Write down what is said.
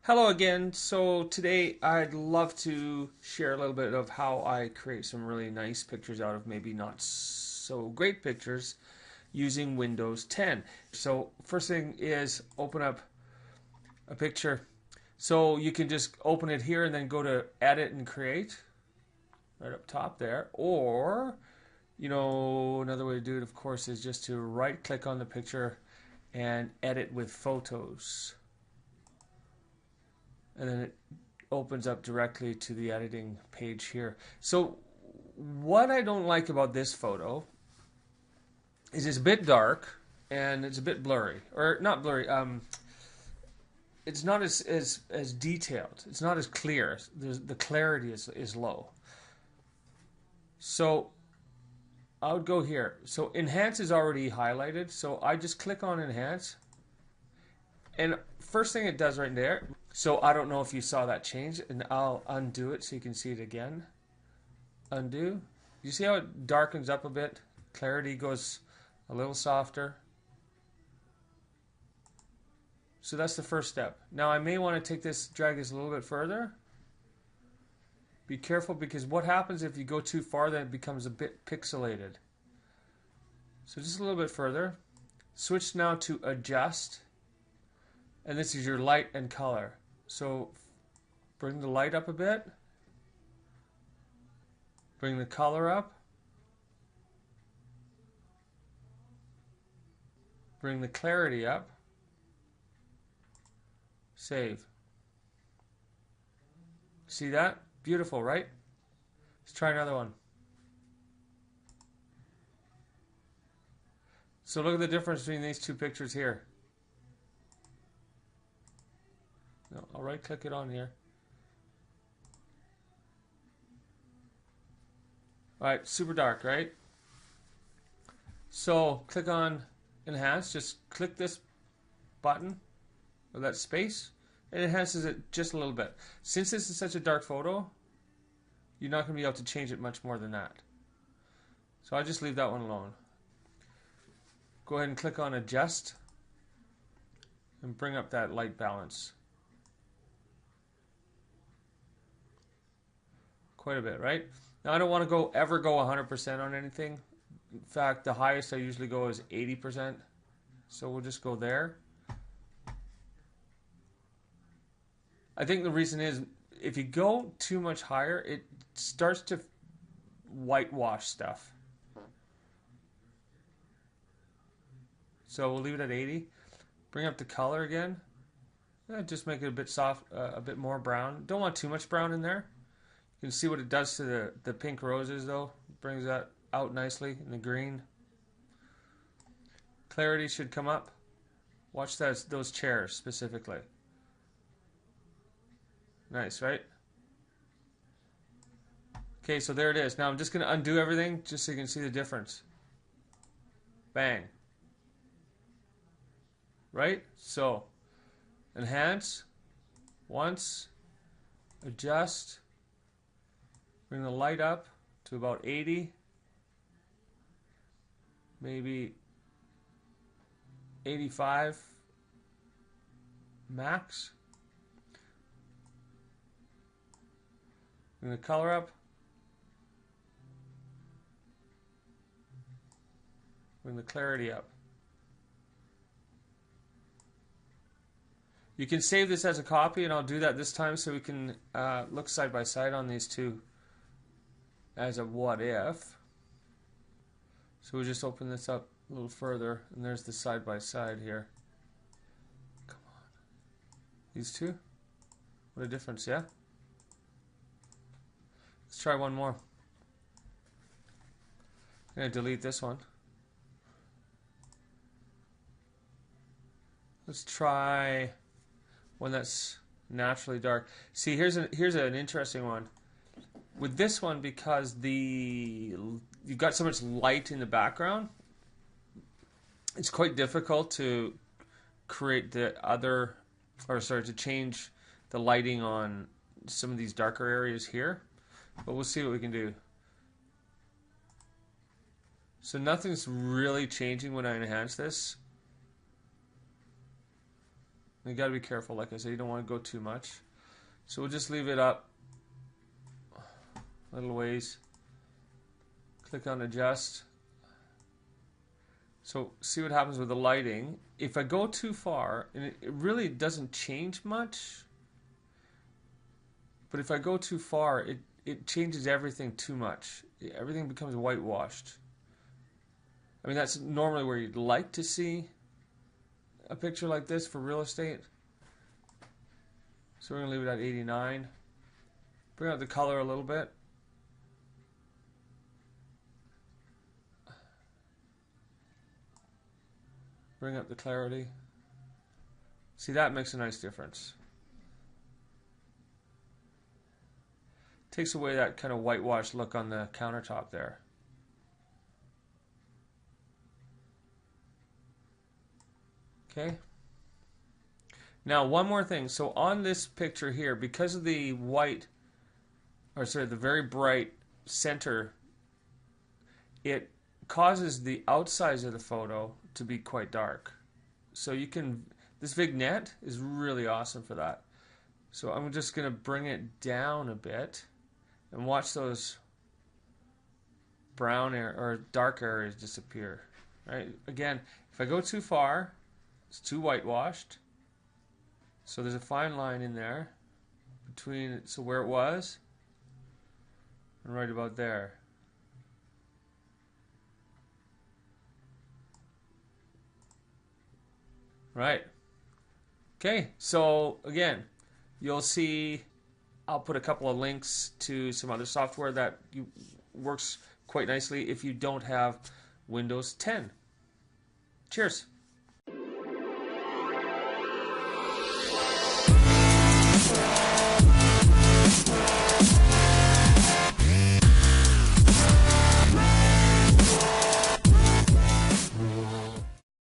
Hello again. So today I'd love to share a little bit of how I create some really nice pictures out of maybe not so great pictures using Windows 10. So first thing is open up a picture. So you can just open it here and then go to edit and create right up top there. Or, another way to do it of course is just to right click on the picture and edit with photos. And then it opens up directly to the editing page here. So what I don't like about this photo is it's a bit dark and it's a bit blurry, or not blurry. It's not as detailed. It's not as clear. The clarity is low. So I would go here. So enhance is already highlighted. So I just click on enhance, and first thing it does right there. So I don't know if you saw that change, and I'll undo it so you can see it again. Undo. You see how it darkens up a bit? Clarity goes a little softer. So that's the first step. Now I may want to drag this a little bit further. Be careful, because what happens if you go too far, then it becomes a bit pixelated. So just a little bit further. Switch now to adjust. And this is your light and color. So bring the light up a bit. Bring the color up. Bring the clarity up. Save. See that? Beautiful, right? Let's try another one. So look at the difference between these two pictures here. No, I'll right click it on here. Alright, super dark, right? So click on enhance, just click this button or that space. It enhances it just a little bit. Since this is such a dark photo, you're not going to be able to change it much more than that. So I just leave that one alone. Go ahead and click on adjust and bring up that light balance. Quite a bit, right? Now I don't want to ever go 100% on anything. In fact, the highest I usually go is 80%. So we'll just go there. I think the reason is if you go too much higher, it starts to whitewash stuff. So we'll leave it at 80. Bring up the color again. Just make it a bit soft, a bit more brown. Don't want too much brown in there. You can see what it does to the pink roses though. It brings that out nicely in the green. Clarity should come up. Watch those chairs specifically. Nice, right? Okay, so there it is. Now I'm just going to undo everything just so you can see the difference. Bang. Right? So, enhance. Once. Adjust. Bring the light up to about 80. Maybe 85 max. Bring the color up. Bring the clarity up. You can save this as a copy, and I'll do that this time so we can look side by side on these two as a what if. So we'll just open this up a little further, and there's the side by side here. Come on. These two? What a difference, yeah? Let's try one more. I'm going to delete this one. Let's try one that's naturally dark. See, here's an interesting one. With this one, because you've got so much light in the background, it's quite difficult to create to change the lighting on some of these darker areas here. But we'll see what we can do. So nothing's really changing when I enhance this. You got to be careful, like I said, you don't want to go too much. So we'll just leave it up a little ways. Click on adjust. So see what happens with the lighting. If I go too far, and it really doesn't change much, but if I go too far, it changes everything too much. Everything becomes whitewashed. I mean, that's normally where you'd like to see a picture like this for real estate. So we're going to leave it at 89. Bring out the color a little bit. Bring up the clarity. See, that makes a nice difference. Takes away that kind of whitewashed look on the countertop there. Okay. Now, one more thing. So on this picture here, because of the white, or sorry, the very bright center, it causes the outsides of the photo to be quite dark. So you can, this vignette is really awesome for that. So I'm just going to bring it down a bit and watch those brown or dark areas disappear. Right? Again, if I go too far, it's too whitewashed. So there's a fine line in there between, so where it was and right about there. Right. Okay, so again, you'll see I'll put a couple of links to some other software that works quite nicely if you don't have Windows 10. Cheers.